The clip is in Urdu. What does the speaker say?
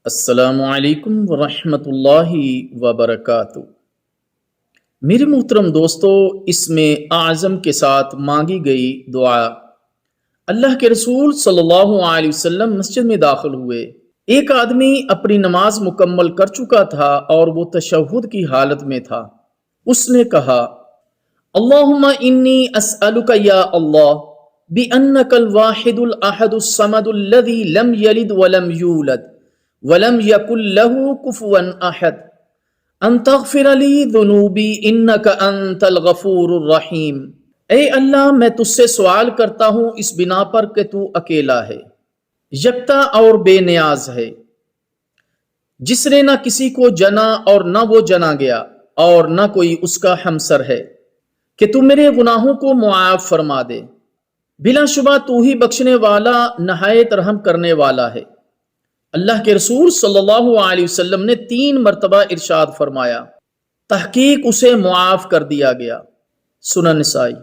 السلام علیکم ورحمۃ اللہ وبرکاتہ۔ میرے محترم دوستو، اس میں اعظم کے ساتھ مانگی گئی دعا۔ اللہ کے رسول صلی اللہ علیہ وسلم مسجد میں داخل ہوئے۔ ایک آدمی اپنی نماز مکمل کر چکا تھا اور وہ تشہد کی حالت میں تھا۔ اس نے کہا، اللہم انی اسألک یا اللہ بأنک الواحد الاحد الصمد الذی لم یلد ولم یولد وَلَمْ يَكُنْ لَهُ كُفُوًا أَحَدٌ أَن تَغْفِرَ لِي ذُنُوبِي إِنَّكَ أَنْتَ الْغَفُورُ الرَّحِيمُ۔ اے اللہ، میں تجھ سے سوال کرتا ہوں اس بنا پر کہ تو اکیلا ہے، یکتا اور بے نیاز ہے، جس نے نہ کسی کو جنا اور نہ وہ جنا گیا اور نہ کوئی اس کا ہمسر ہے، کہ تو میرے گناہوں کو معاف فرما دے۔ بلا شبہ تو ہی بخشنے والا نہایت رحم کرنے والا ہے۔ اللہ کے رسول صلی اللہ علیہ وسلم نے 3 مرتبہ ارشاد فرمایا، تحقیق اسے معاف کر دیا گیا۔ سنن نسائی۔